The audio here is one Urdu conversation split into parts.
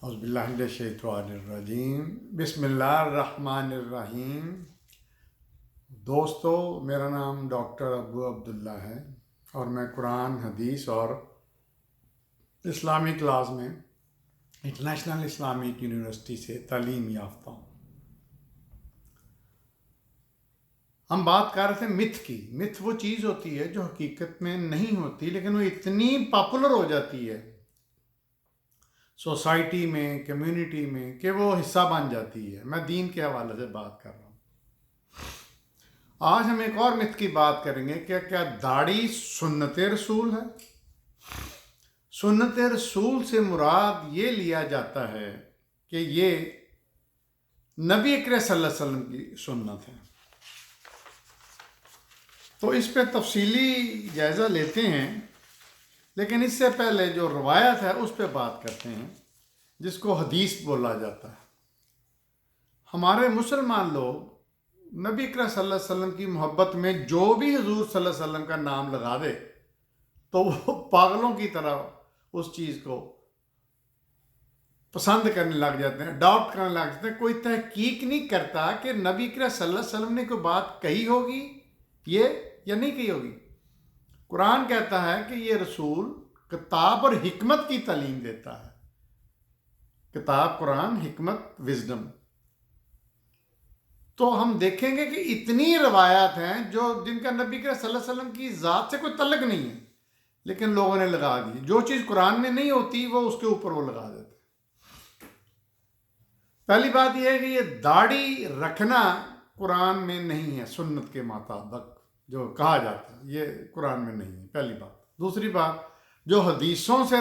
اعوذ باللہ من الشیطان الرجیم بسم اللہ الرحمن الرحیم۔ دوستو، میرا نام ڈاکٹر ابو عبداللہ ہے اور میں قرآن، حدیث اور اسلامی کلاس میں انٹرنیشنل اسلامک یونیورسٹی سے تعلیم یافتہ ہوں۔ ہم بات کر رہے تھے متھ کی۔ متھ وہ چیز ہوتی ہے جو حقیقت میں نہیں ہوتی، لیکن وہ اتنی پاپولر ہو جاتی ہے سوسائٹی میں، کمیونٹی میں، کہ وہ حصہ بن جاتی ہے۔ میں دین کے حوالے سے بات کر رہا ہوں۔ آج ہم ایک اور متھ کی بات کریں گے کہ کیا داڑھی سنت رسول ہے؟ سنت رسول سے مراد یہ لیا جاتا ہے کہ یہ نبی اکرم صلی اللہ علیہ وسلم کی سنت ہے۔ تو اس پہ تفصیلی جائزہ لیتے ہیں، لیکن اس سے پہلے جو روایت ہے اس پہ بات کرتے ہیں، جس کو حدیث بولا جاتا ہے۔ ہمارے مسلمان لوگ نبی اکرم صلی اللہ علیہ وسلم کی محبت میں جو بھی حضور صلی اللہ علیہ وسلم کا نام لگا دے تو وہ پاگلوں کی طرح اس چیز کو پسند کرنے لگ جاتے ہیں، اڈاپٹ کرنے لگ جاتے ہیں۔ کوئی تحقیق نہیں کرتا کہ نبی اکرم صلی اللہ علیہ وسلم نے کوئی بات کہی ہوگی یہ یا نہیں کہی ہوگی۔ قرآن کہتا ہے کہ یہ رسول کتاب اور حکمت کی تعلیم دیتا ہے۔ کتاب، قرآن، حکمت، وزڈم۔ تو ہم دیکھیں گے کہ اتنی روایات ہیں جن کا نبی صلی اللہ علیہ وسلم کی ذات سے کوئی تعلق نہیں ہے، لیکن لوگوں نے لگا دی۔ جو چیز قرآن میں نہیں ہوتی وہ اس کے اوپر وہ لگا دیتے۔ پہلی بات یہ ہے کہ یہ داڑھی رکھنا قرآن میں نہیں ہے، سنت کے مطابق جو کہا جاتا ہے یہ قرآن میں نہیں ہے، پہلی بات۔ دوسری بات، جو حدیثوں سے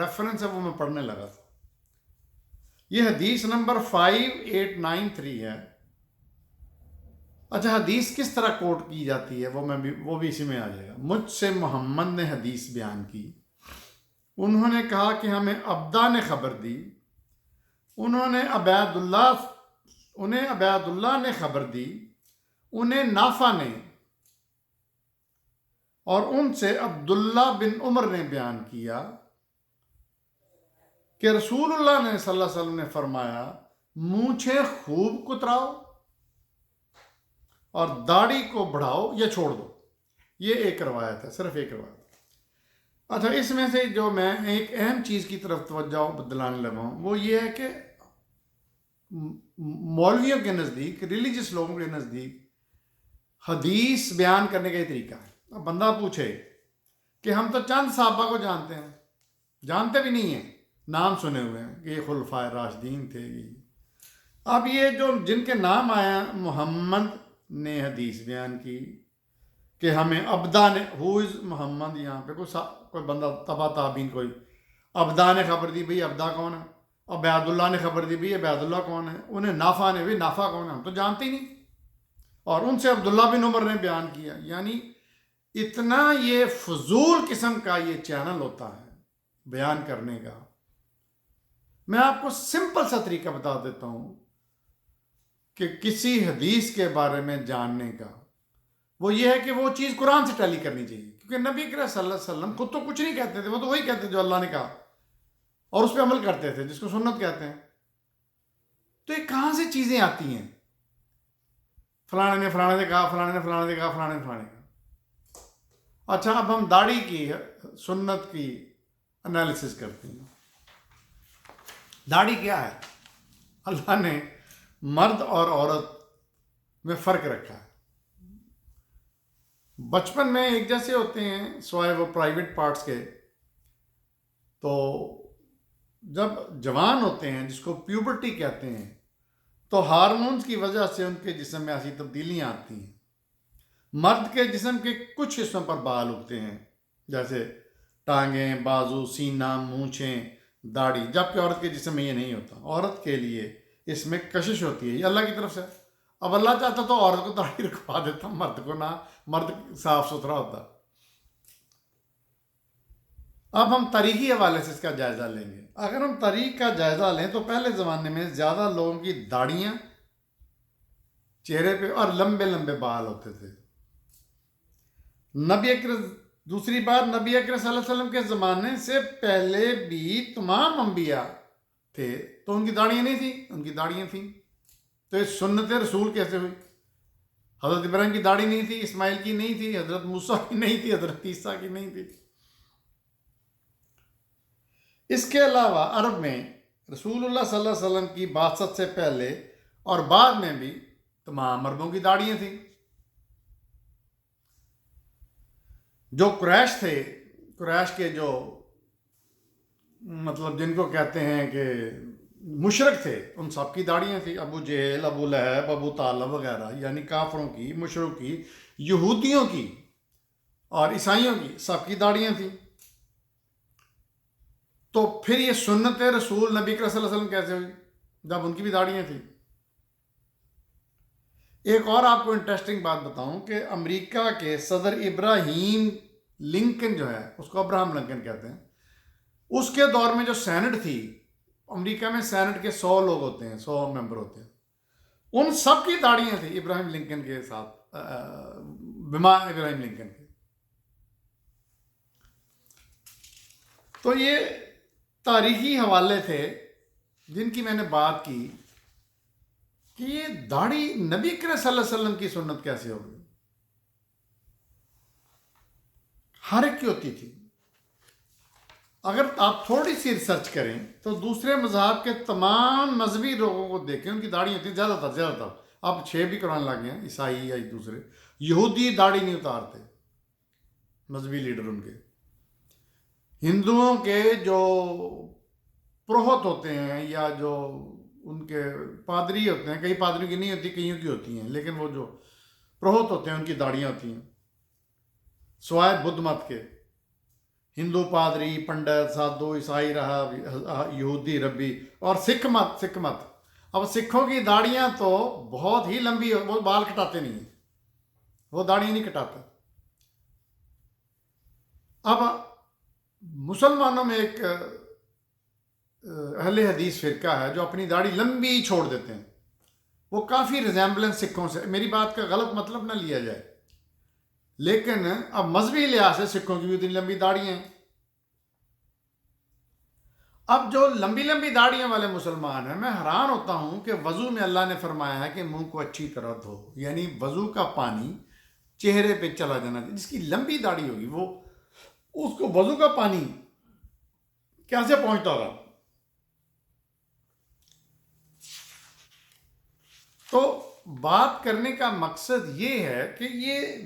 ریفرنس ہے وہ میں پڑھنے لگا تھا۔ یہ حدیث نمبر 5893 ہے۔ اچھا، حدیث کس طرح کوٹ کی جاتی ہے وہ بھی اسی میں آ جائے گا۔ مجھ سے محمد نے حدیث بیان کی، انہوں نے کہا کہ ہمیں عبدہ نے خبر دی، انہیں عبید اللہ نے خبر دی، انہیں نافع نے، اور ان سے عبداللہ بن عمر نے بیان کیا کہ رسول اللہ نے صلی اللہ علیہ وسلم نے فرمایا، مونچھیں خوب کتراؤ اور داڑھی کو بڑھاؤ یا چھوڑ دو۔ یہ ایک روایت ہے، صرف ایک روایت۔ اچھا، اس میں سے جو میں ایک اہم چیز کی طرف توجہ دلانے لگا ہوں وہ یہ ہے کہ مولویوں کے نزدیک، ریلیجس لوگوں کے نزدیک حدیث بیان کرنے کا یہ طریقہ ہے۔ اب بندہ پوچھے کہ ہم تو چند صحابہ کو جانتے ہیں، جانتے بھی نہیں ہیں، نام سنے ہوئے ہیں کہ یہ خلفائے راشدین تھے۔ اب یہ جو جن کے نام آیا، محمد نے حدیث بیان کی کہ ہمیں عبدہ نے، ہو از محمد، یہاں پہ کوئی بندہ تبع تابعین کوئی عبدہ نے خبر دی، بھئی عبدہ کون ہے؟ عبید اللہ نے خبر دی، بھئی عبید اللہ کون ہے؟ انہیں نافع نے، بھئی نافع کون ہے؟ ہم تو جانتے ہی نہیں۔ اور ان سے عبداللہ بن عمر نے بیان کیا۔ یعنی اتنا یہ فضول قسم کا یہ چینل ہوتا ہے بیان کرنے کا۔ میں آپ کو سمپل سا طریقہ بتا دیتا ہوں کہ کسی حدیث کے بارے میں جاننے کا، وہ یہ ہے کہ وہ چیز قرآن سے ٹیلی کرنی چاہیے، کیونکہ نبی اکرم صلی اللہ علیہ وسلم خود تو کچھ نہیں کہتے تھے، وہ تو وہی کہتے جو اللہ نے کہا اور اس پہ عمل کرتے تھے، جس کو سنت کہتے ہیں۔ تو یہ کہاں سے چیزیں آتی ہیں؟ فلانے نے فلانے سے کہا، فلانے نے فلانے سے کہا، فلانے نے فلانے کہا۔ اچھا، اب ہم داڑھی کی سنت کی انالیسس کرتے ہیں۔ داڑھی کیا ہے؟ اللہ نے مرد اور عورت میں فرق رکھا ہے۔ بچپن میں ایک جیسے ہوتے ہیں سوائے وہ پرائیویٹ پارٹس کے، تو جب جوان ہوتے ہیں، جس کو پیوبرٹی کہتے ہیں، تو ہارمونز کی وجہ سے ان کے جسم میں ایسی تبدیلیاں آتی ہیں۔ مرد کے جسم کے کچھ حصوں پر بال اگتے ہیں، جیسے ٹانگیں، بازو، سینہ، مونچھیں، داڑھی، جبکہ عورت کے جسم میں یہ نہیں ہوتا۔ عورت کے لیے اس میں کشش ہوتی ہے، یہ اللہ کی طرف سے۔ اب اللہ چاہتا تو عورت کو داڑھی رکھوا دیتا، مرد کو نہ، مرد صاف ستھرا ہوتا۔ اب ہم تاریخی حوالے سے اس کا جائزہ لیں گے۔ اگر ہم تاریخ کا جائزہ لیں تو پہلے زمانے میں زیادہ لوگوں کی داڑھیاں چہرے پہ اور لمبے لمبے بال ہوتے تھے۔ دوسری بات، نبی اکرم صلی اللہ علیہ وسلم کے زمانے سے پہلے بھی تمام انبیاء تھے تو ان کی داڑیاں نہیں تھیں، ان کی داڑیاں تھیں، تو یہ سنت رسول کیسے ہوئی؟ حضرت ابراہیم کی داڑھی نہیں تھی، اسماعیل کی نہیں تھی، حضرت موسیٰ کی نہیں تھی، حضرت عیسیٰ کی نہیں تھی۔ اس کے علاوہ عرب میں رسول اللہ صلی اللہ علیہ وسلم کی بعثت سے پہلے اور بعد میں بھی تمام مردوں کی داڑیاں تھیں۔ جو قریش تھے، قریش کے جو مطلب جن کو کہتے ہیں کہ مشرک تھے، ان سب کی داڑیاں تھیں، ابو جہل، ابو لہب، ابو طالب وغیرہ، یعنی کافروں کی، مشرکوں کی، یہودیوں کی اور عیسائیوں کی سب کی داڑیاں تھیں۔ تو پھر یہ سنت رسول نبی کریم صلی اللہ علیہ وسلم کیسے ہوئی جب ان کی بھی داڑیاں تھیں؟ ایک اور آپ کو انٹرسٹنگ بات بتاؤں کہ امریکہ کے صدر ابراہیم لنکن جو ہے، اس کو ابراہم لنکن کہتے ہیں، اس کے دور میں جو سینٹ تھی، امریکہ میں سینٹ کے 100 لوگ ہوتے ہیں، 100 ممبر ہوتے ہیں، ان سب کی داڑیاں تھیں ابراہیم لنکن کے ساتھ، بما ابراہیم لنکن کے۔ تو یہ تاریخی حوالے تھے جن کی میں نے بات کی کہ یہ داڑھی نبی کریم صلی اللہ علیہ وسلم کی سنت کیسے ہوگی؟ ہر ایک کی ہوتی تھی۔ اگر آپ تھوڑی سی ریسرچ کریں تو دوسرے مذہب کے تمام مذہبی لوگوں کو دیکھیں، ان کی داڑھی ہوتی زیادہ تر آپ 6 بھی کرانے لگ گئے ہیں، عیسائی یا دوسرے، یہودی داڑھی نہیں اتارتے، مذہبی لیڈر ان کے۔ ہندوؤں کے جو پروہت ہوتے ہیں یا جو ان کے پادری ہوتے ہیں، کئی پادریوں کی نہیں ہوتی، کئیوں کی ہوتی ہیں، لیکن وہ جو پروہت ہوتے ہیں ان کی داڑیاں ہوتی ہیں، سوائے بدھ مت کے۔ ہندو پادری، پنڈت، سادھو، عیسائی راہب، یہودی ربی، اور سکھ مت۔ اب سکھوں کی داڑیاں تو بہت ہی لمبی، وہ بال کٹاتے نہیں ہیں، وہ داڑھی نہیں کٹاتے۔ اب مسلمانوں میں ایک اہل حدیث فرقہ ہے جو اپنی داڑھی لمبی چھوڑ دیتے ہیں، وہ کافی ریزیمبلنس سکھوں سے، میری بات کا غلط مطلب نہ لیا جائے، لیکن اب مذہبی لحاظ سے سکھوں کی بھی اتنی لمبی داڑیاں ہیں۔ اب جو لمبی لمبی داڑیاں والے مسلمان ہیں، میں حیران ہوتا ہوں کہ وضو میں اللہ نے فرمایا ہے کہ منہ کو اچھی طرح دھو، یعنی وضو کا پانی چہرے پہ چلا جانا چاہیے۔ جس کی لمبی داڑھی ہوگی وہ اس کو وضو کا پانی کیسے پہنچتا ہوگا؟ تو بات کرنے کا مقصد یہ ہے کہ یہ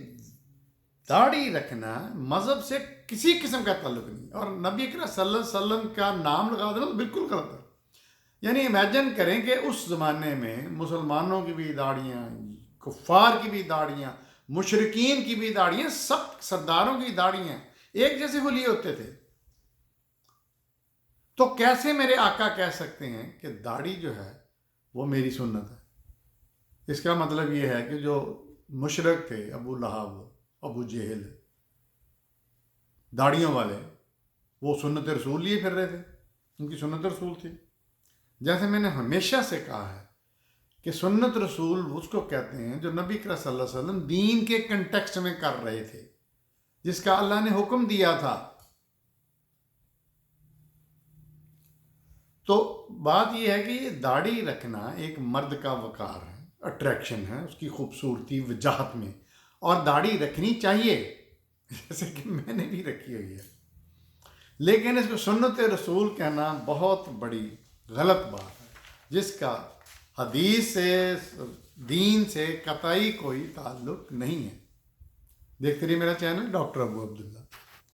داڑھی رکھنا مذہب سے کسی قسم کا تعلق نہیں، اور نبی کریم صلی اللہ علیہ وسلم کا نام لگا دینا تو بالکل غلط ہے۔ یعنی امیجن کریں کہ اس زمانے میں مسلمانوں کی بھی داڑیاں، کفار کی بھی داڑیاں، مشرکین کی بھی داڑیاں، سب سرداروں کی داڑیاں ایک جیسے وہ لیے ہوتے تھے، تو کیسے میرے آقا کہہ سکتے ہیں کہ داڑھی جو ہے وہ میری سنت ہے؟ اس کا مطلب یہ ہے کہ جو مشرک تھے، ابو لہب، ابو جہل، داڑیوں والے، وہ سنت رسول لیے پھر رہے تھے، ان کی سنت رسول تھی۔ جیسے میں نے ہمیشہ سے کہا ہے کہ سنت رسول اس کو کہتے ہیں جو نبی کریم صلی اللہ علیہ وسلم دین کے کنٹیکسٹ میں کر رہے تھے، جس کا اللہ نے حکم دیا تھا۔ تو بات یہ ہے کہ یہ داڑھی رکھنا ایک مرد کا وقار ہے، اٹریکشن ہے، اس کی خوبصورتی، وجاہت میں، اور داڑھی رکھنی چاہیے، جیسے کہ میں نے بھی رکھی ہوئی ہے، لیکن اس کو سنت رسول کہنا بہت بڑی غلط بات ہے، جس کا حدیث سے، دین سے قطعی کوئی تعلق نہیں ہے۔ دیکھتے رہیے میرا چینل ڈاکٹر ابو عبداللہ۔